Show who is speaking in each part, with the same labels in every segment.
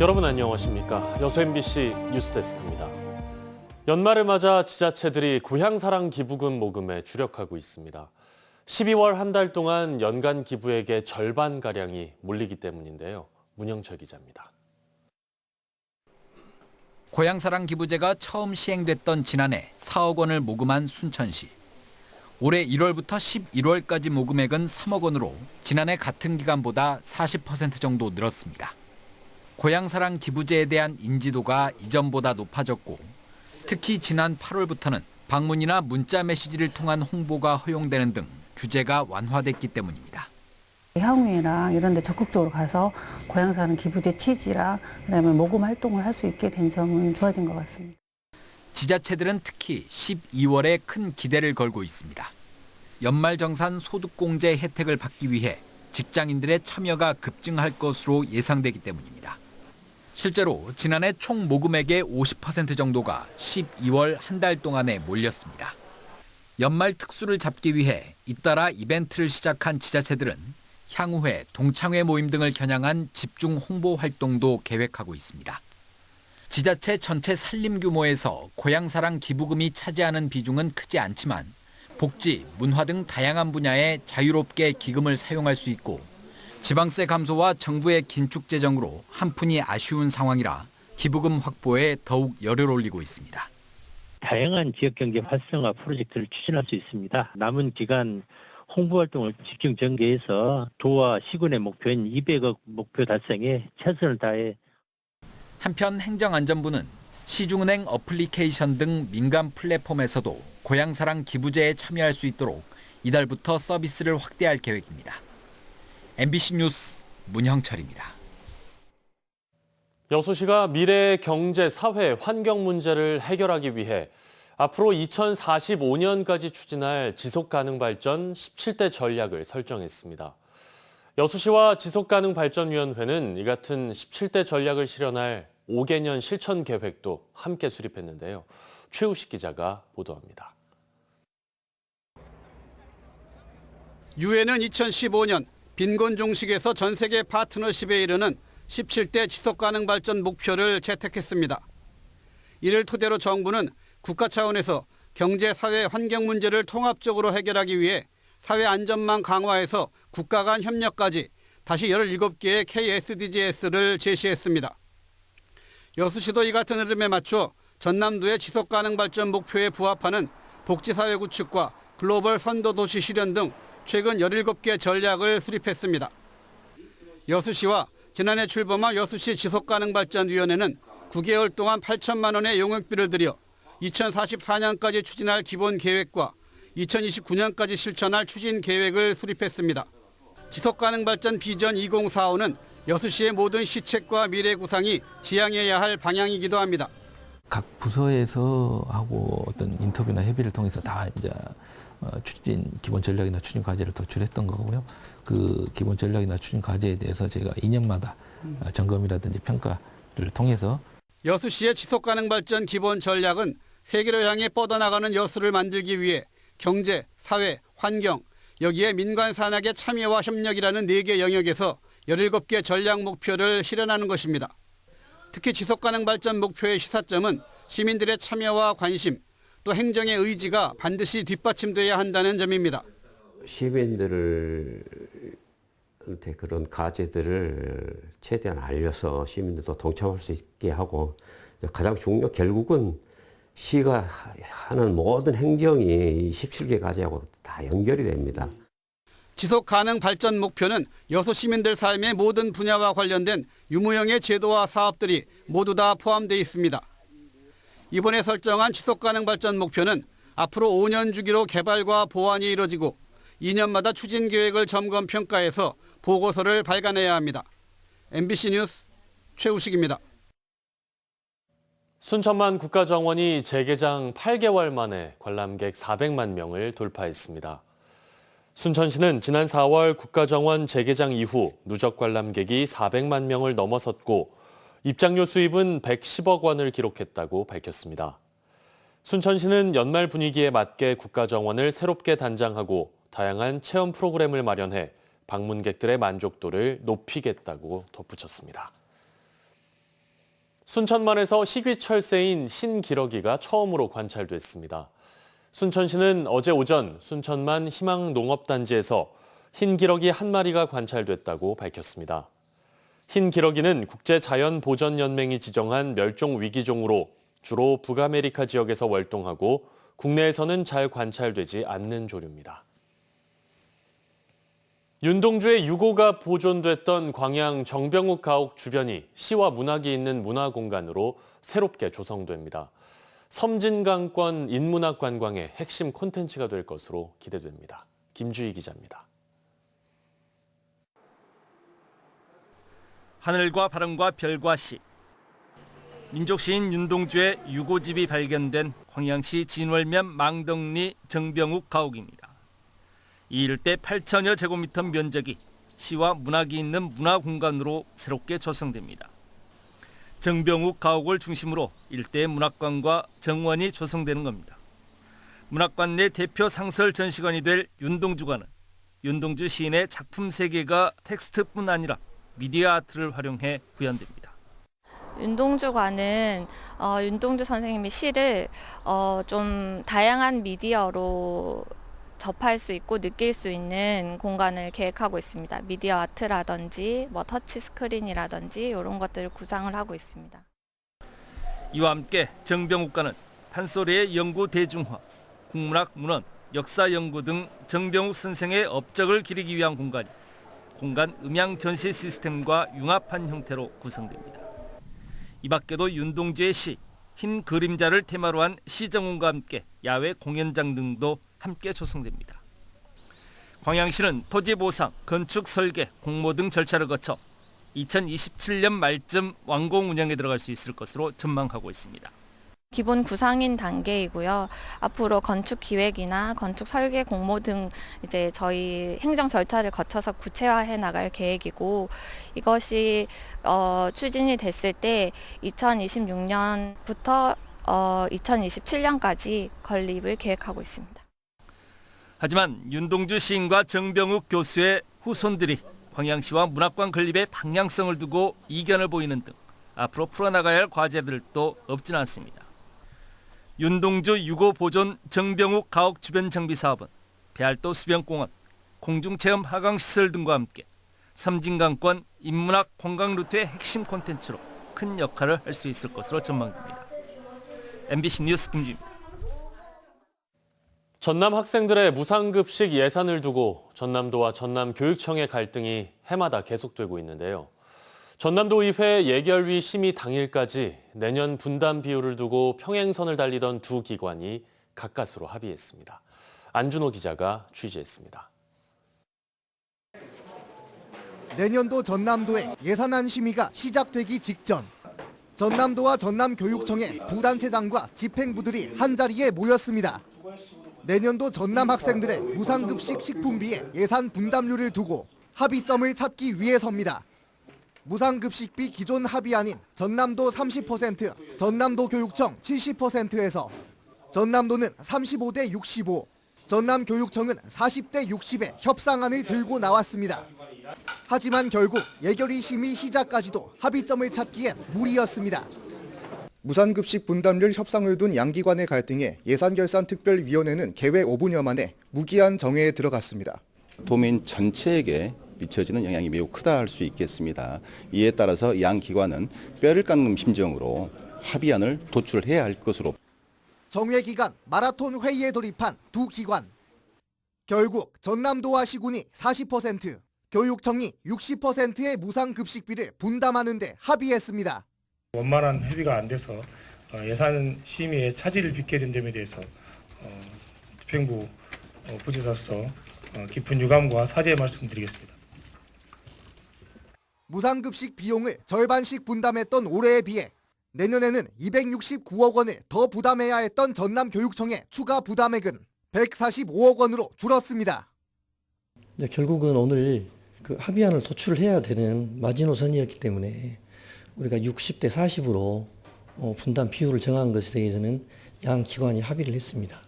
Speaker 1: 여러분 안녕하십니까? 여수 MBC 뉴스데스크입니다. 연말을 맞아 지자체들이 고향사랑 기부금 모금에 주력하고 있습니다. 12월 한 달 동안 연간 기부액의 절반가량이 몰리기 때문인데요. 문영철 기자입니다.
Speaker 2: 고향사랑 기부제가 처음 시행됐던 지난해 4억 원을 모금한 순천시. 올해 1월부터 11월까지 모금액은 3억 원으로 지난해 같은 기간보다 40% 정도 늘었습니다. 고향사랑 기부제에 대한 인지도가 이전보다 높아졌고 특히 지난 8월부터는 방문이나 문자 메시지를 통한 홍보가 허용되는 등 규제가 완화됐기 때문입니다.
Speaker 3: 향후에랑 이런 데 적극적으로 가서 고향사랑 기부제 취지랑 그다음에 모금 활동을 할 수 있게 된 점은 좋아진 것 같습니다.
Speaker 2: 지자체들은 특히 12월에 큰 기대를 걸고 있습니다. 연말정산 소득공제 혜택을 받기 위해 직장인들의 참여가 급증할 것으로 예상되기 때문입니다. 실제로 지난해 총 모금액의 50% 정도가 12월 한 달 동안에 몰렸습니다. 연말 특수를 잡기 위해 잇따라 이벤트를 시작한 지자체들은 향후회, 동창회 모임 등을 겨냥한 집중 홍보 활동도 계획하고 있습니다. 지자체 전체 살림 규모에서 고향사랑 기부금이 차지하는 비중은 크지 않지만 복지, 문화 등 다양한 분야에 자유롭게 기금을 사용할 수 있고 지방세 감소와 정부의 긴축 재정으로 한푼이 아쉬운 상황이라 기부금 확보에 더욱 열을 올리고 있습니다.
Speaker 4: 다양한 지역경제 활성화 프로젝트를 추진할 수 있습니다. 남은 기간 홍보활동을 집중 전개해서 도와 시군의 목표인 200억 목표 달성에 최선을 다해.
Speaker 2: 한편 행정안전부는 시중은행 어플리케이션 등 민간 플랫폼에서도 고향사랑 기부제에 참여할 수 있도록 이달부터 서비스를 확대할 계획입니다. MBC 뉴스 문형철입니다.
Speaker 1: 여수시가 미래의 경제, 사회, 환경 문제를 해결하기 위해 앞으로 2045년까지 추진할 지속가능발전 17대 전략을 설정했습니다. 여수시와 지속가능발전위원회는 이 같은 17대 전략을 실현할 5개년 실천 계획도 함께 수립했는데요. 최우식 기자가 보도합니다.
Speaker 5: 유엔은 2015년 빈곤 종식에서 전 세계 파트너십에 이르는 17대 지속가능 발전 목표를 채택했습니다. 이를 토대로 정부는 국가 차원에서 경제, 사회, 환경 문제를 통합적으로 해결하기 위해 사회 안전망 강화에서 국가 간 협력까지 다시 17개의 KSDGs를 제시했습니다. 여수시도 이 같은 흐름에 맞춰 전남도의 지속가능 발전 목표에 부합하는 복지사회 구축과 글로벌 선도도시 실현 등 최근 17개 전략을 수립했습니다. 여수시와 지난해 출범한 여수시 지속가능발전위원회는 9개월 동안 8천만 원의 용역비를 들여 2044년까지 추진할 기본 계획과 2029년까지 실천할 추진 계획을 수립했습니다. 지속가능발전 비전 2045는 여수시의 모든 시책과 미래 구상이 지향해야 할 방향이기도 합니다.
Speaker 6: 각 부서에서 하고 어떤 인터뷰나 협의를 통해서 다 이제 추진 기본 전략이나 추진 과제를 도출했던 거고요. 그 기본 전략이나 추진 과제에 대해서 저희가 2년마다 점검이라든지 평가를 통해서
Speaker 5: 여수시의 지속가능 발전 기본 전략은 세계로 향해 뻗어나가는 여수를 만들기 위해 경제, 사회, 환경, 여기에 민간 산학의 참여와 협력이라는 4개 영역에서 17개 전략 목표를 실현하는 것입니다. 특히 지속가능 발전 목표의 시사점은 시민들의 참여와 관심, 또 행정의 의지가 반드시 뒷받침돼야 한다는 점입니다.
Speaker 7: 시민들한테 그런 과제들을 최대한 알려서 시민들도 동참할 수 있게 하고 가장 중요 결국은 시가 하는 모든 행정이 17개 과제하고 다 연결이 됩니다.
Speaker 5: 지속가능 발전 목표는 여수 시민들 삶의 모든 분야와 관련된 유무형의 제도와 사업들이 모두 다 포함되어 있습니다. 이번에 설정한 지속가능 발전 목표는 앞으로 5년 주기로 개발과 보완이 이뤄지고 2년마다 추진 계획을 점검 평가해서 보고서를 발간해야 합니다. MBC 뉴스 최우식입니다.
Speaker 1: 순천만 국가정원이 재개장 8개월 만에 관람객 400만 명을 돌파했습니다. 순천시는 지난 4월 국가정원 재개장 이후 누적 관람객이 400만 명을 넘어섰고 입장료 수입은 110억 원을 기록했다고 밝혔습니다. 순천시는 연말 분위기에 맞게 국가정원을 새롭게 단장하고 다양한 체험 프로그램을 마련해 방문객들의 만족도를 높이겠다고 덧붙였습니다. 순천만에서 희귀철새인 흰기러기가 처음으로 관찰됐습니다. 순천시는 어제 오전 순천만 희망농업단지에서 흰기러기 한 마리가 관찰됐다고 밝혔습니다. 흰기러기는 국제자연보전연맹이 지정한 멸종위기종으로 주로 북아메리카 지역에서 월동하고 국내에서는 잘 관찰되지 않는 조류입니다. 윤동주의 유고가 보존됐던 광양 정병욱 가옥 주변이 시와 문학이 있는 문화공간으로 새롭게 조성됩니다. 섬진강권 인문학 관광의 핵심 콘텐츠가 될 것으로 기대됩니다. 김주희 기자입니다.
Speaker 8: 하늘과 바람과 별과 시. 민족시인 윤동주의 유고집이 발견된 광양시 진월면 망덕리 정병욱 가옥입니다. 이 일대 8천여 제곱미터 면적이 시와 문학이 있는 문화공간으로 새롭게 조성됩니다. 정병욱 가옥을 중심으로 일대의 문학관과 정원이 조성되는 겁니다. 문학관 내 대표 상설 전시관이 될 윤동주관은 윤동주 시인의 작품 세계가 텍스트뿐 아니라 미디어 아트를 활용해 구현됩니다.
Speaker 9: 윤동주관은 윤동주 선생님의 시를 좀 다양한 미디어로 접할 수 있고 느낄 수 있는 공간을 계획하고 있습니다. 미디어 아트라든지 터치 스크린이라든지 이런 것들을 구상을 하고 있습니다.
Speaker 8: 이와 함께 정병욱관은 판소리의 연구 대중화, 국문학 문헌, 역사 연구 등 정병욱 선생의 업적을 기리기 위한 공간 음향 전시 시스템과 융합한 형태로 구성됩니다. 이 밖에도 윤동주의 시, 흰 그림자를 테마로 한 시정원과 함께 야외 공연장 등도 함께 조성됩니다. 광양시는 토지 보상, 건축 설계, 공모 등 절차를 거쳐 2027년 말쯤 완공 운영에 들어갈 수 있을 것으로 전망하고 있습니다.
Speaker 9: 기본 구상인 단계이고요. 앞으로 건축 기획이나 건축 설계 공모 등 이제 저희 행정 절차를 거쳐서 구체화해 나갈 계획이고, 이것이 추진이 됐을 때 2026년부터 2027년까지 건립을 계획하고 있습니다. 하지만
Speaker 8: 윤동주 시인과 정병욱 교수의 후손들이 광양시와 문학관 건립의 방향성을 두고 이견을 보이는 등 앞으로 풀어나가야 할 과제들도 없지는 않습니다. 윤동주 유고 보존 정병욱 가옥 주변 정비 사업은 배알도 수변공원, 공중체험 하강시설 등과 함께 섬진강권 인문학 관광 루트의 핵심 콘텐츠로 큰 역할을 할 수 있을 것으로 전망됩니다. MBC 뉴스 김주입니다.
Speaker 1: 전남 학생들의 무상급식 예산을 두고 전남도와 전남교육청의 갈등이 해마다 계속되고 있는데요. 전남도의회 예결위 심의 당일까지 내년 분담 비율을 두고 평행선을 달리던 두 기관이 가까스로 합의했습니다. 안준호 기자가 취재했습니다.
Speaker 10: 내년도 전남도의 예산안 심의가 시작되기 직전 전남도와 전남교육청의 두 단체장과 집행부들이 한자리에 모였습니다. 내년도 전남 학생들의 무상급식 식품비의 예산 분담률을 두고 합의점을 찾기 위해서입니다. 무상급식비 기존 합의안인 전남도 30%, 전남도교육청 70%에서 전남도는 35대 65, 전남교육청은 40대 60의 협상안을 들고 나왔습니다. 하지만 결국 예결위 심의 시작까지도 합의점을 찾기엔 무리였습니다.
Speaker 11: 무상급식 분담률 협상을 둔 양기관의 갈등에 예산결산특별위원회는 개회 5분여 만에 무기한 정회에 들어갔습니다.
Speaker 12: 도민 전체에게 미쳐지는 영향이 매우 크다 할 수 있겠습니다. 이에 따라서 양 기관은 뼈를 깎는 심정으로 합의안을 도출해야 할 것으로.
Speaker 10: 정회 기간 마라톤 회의에 돌입한 두 기관. 결국 전남도와 시군이 40%, 교육청이 60%의 무상급식비를 분담하는 데 합의했습니다.
Speaker 13: 원만한 협의가 안 돼서 예산 심의에 차질을 빚게 된 점에 대해서 집행부 부지사로서 깊은 유감과 사죄의 말씀드리겠습니다.
Speaker 10: 무상급식 비용을 절반씩 분담했던 올해에 비해 내년에는 269억 원을 더 부담해야 했던 전남교육청의 추가 부담액은 145억 원으로 줄었습니다.
Speaker 14: 네, 결국은 오늘 그 합의안을 도출해야 되는 마지노선이었기 때문에 우리가 60대 40으로 분담 비율을 정한 것에 대해서는 양 기관이 합의를 했습니다.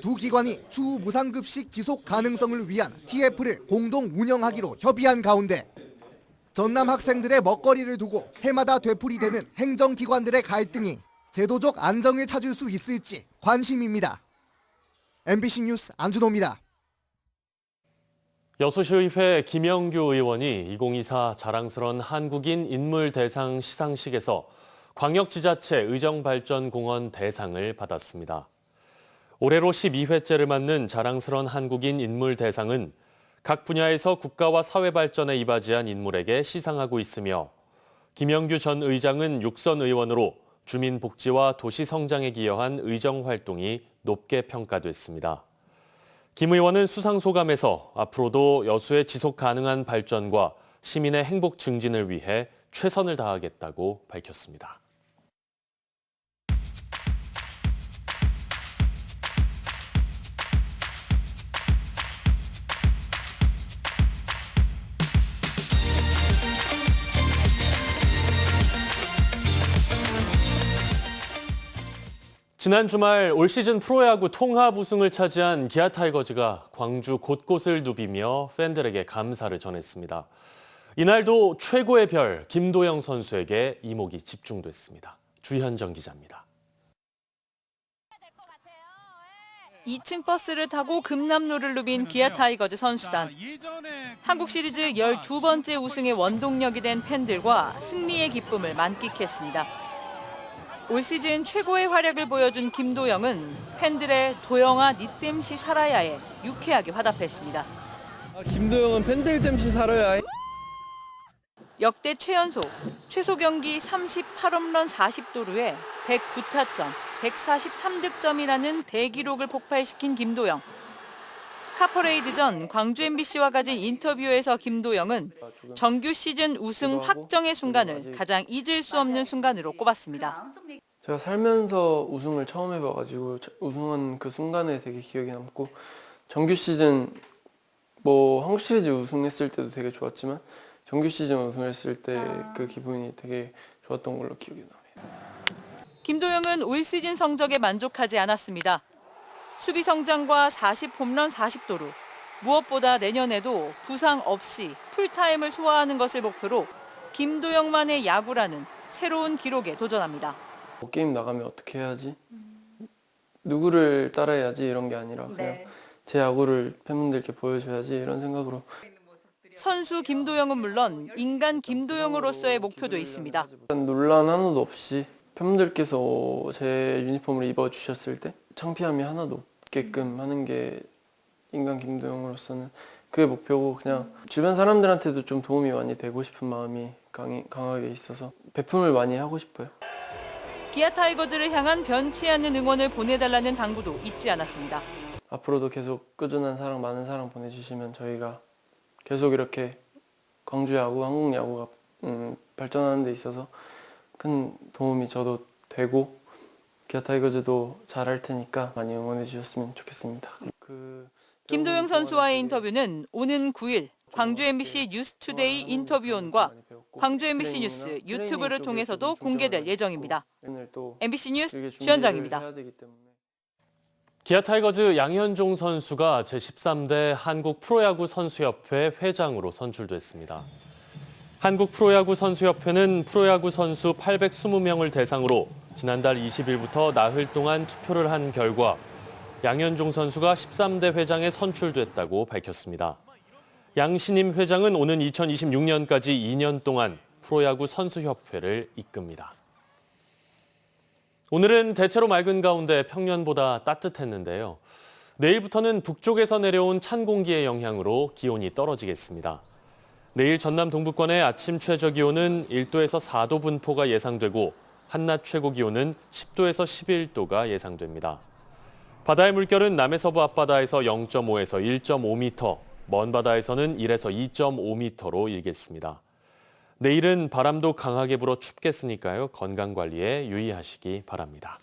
Speaker 10: 두 기관이 추후 무상급식 지속 가능성을 위한 TF를 공동 운영하기로 협의한 가운데 전남 학생들의 먹거리를 두고 해마다 되풀이되는 행정기관들의 갈등이 제도적 안정을 찾을 수 있을지 관심입니다. MBC 뉴스 안준호입니다.
Speaker 1: 여수시의회 김영규 의원이 2024 자랑스러운 한국인 인물대상 시상식에서 광역지자체 의정발전공원 대상을 받았습니다. 올해로 12회째를 맞는 자랑스러운 한국인 인물대상은 각 분야에서 국가와 사회 발전에 이바지한 인물에게 시상하고 있으며 김영규 전 의장은 육선 의원으로 주민복지와 도시성장에 기여한 의정활동이 높게 평가됐습니다. 김 의원은 수상 소감에서 앞으로도 여수의 지속 가능한 발전과 시민의 행복 증진을 위해 최선을 다하겠다고 밝혔습니다. 지난 주말 올 시즌 프로야구 통합 우승을 차지한 기아 타이거즈가 광주 곳곳을 누비며 팬들에게 감사를 전했습니다. 이날도 최고의 별 김도영 선수에게 이목이 집중됐습니다. 주현정 기자입니다.
Speaker 15: 2층 버스를 타고 금남로를 누빈 기아 타이거즈 선수단. 한국 시리즈 12번째 우승의 원동력이 된 팬들과 승리의 기쁨을 만끽했습니다. 올 시즌 최고의 활약을 보여준 김도영은 팬들의 도영아 니 땜시 살아야에 유쾌하게 화답했습니다.
Speaker 16: 김도영은 팬들 땜시 살아야 해.
Speaker 15: 역대 최연소, 최소 경기 38홈런 40도루에 109타점, 143득점이라는 대기록을 폭발시킨 김도영. 카퍼레이드 전 광주 MBC와 가진 인터뷰에서 김도영은 정규 시즌 우승 확정의 순간을 가장 잊을 수 없는 순간으로 꼽았습니다.
Speaker 16: 제가 살면서 우승을 처음 해봐가지고 우승한 그 순간에 되게 기억에 남고 정규 시즌 한국 시리즈 우승했을 때도 되게 좋았지만 정규 시즌 우승했을 때 그 기분이 되게 좋았던 걸로 기억이 나요.
Speaker 15: 김도영은 올 시즌 성적에 만족하지 않았습니다. 수비 성장과 40홈런 40도루, 무엇보다 내년에도 부상 없이 풀타임을 소화하는 것을 목표로 김도영만의 야구라는 새로운 기록에 도전합니다.
Speaker 16: 게임 나가면 어떻게 해야지? 누구를 따라해야지 이런 게 아니라 그냥 제 야구를 팬분들께 보여줘야지 이런 생각으로.
Speaker 15: 선수 김도영은 물론 인간 김도영으로서의 목표도 있습니다.
Speaker 16: 논란 하나도 없이 팬분들께서 제 유니폼을 입어주셨을 때 창피함이 하나도 없게끔 하는 게 인간 김도영으로서는 그게 목표고 그냥 주변 사람들한테도 좀 도움이 많이 되고 싶은 마음이 강하게 있어서 배품을 많이 하고 싶어요.
Speaker 15: 기아 타이거즈를 향한 변치 않는 응원을 보내달라는 당부도 잊지 않았습니다.
Speaker 16: 앞으로도 계속 꾸준한 사랑, 많은 사랑 보내주시면 저희가 계속 이렇게 광주 야구, 한국 야구가 발전하는 데 있어서 큰 도움이 저도 되고 기아 타이거즈도 잘할 테니까 많이 응원해 주셨으면 좋겠습니다.
Speaker 15: 김도영 선수와의 인터뷰는 오는 9일 광주 MBC 뉴스투데이 인터뷰온과 광주 MBC 뉴스 유튜브를 통해서도 공개될 예정입니다. MBC 뉴스 주현정입니다.
Speaker 1: 기아 타이거즈 양현종 선수가 제13대 한국 프로야구 선수협회 회장으로 선출됐습니다. 한국 프로야구 선수협회는 프로야구 선수 820명을 대상으로 지난달 20일부터 나흘 동안 투표를 한 결과 양현종 선수가 13대 회장에 선출됐다고 밝혔습니다. 양신임 회장은 오는 2026년까지 2년 동안 프로야구 선수협회를 이끕니다. 오늘은 대체로 맑은 가운데 평년보다 따뜻했는데요. 내일부터는 북쪽에서 내려온 찬 공기의 영향으로 기온이 떨어지겠습니다. 내일 전남 동부권의 아침 최저 기온은 1도에서 4도 분포가 예상되고 한낮 최고 기온은 10도에서 11도가 예상됩니다. 바다의 물결은 남해서부 앞바다에서 0.5에서 1.5m, 먼 바다에서는 1에서 2.5m로 일겠습니다. 내일은 바람도 강하게 불어 춥겠으니까요. 건강 관리에 유의하시기 바랍니다.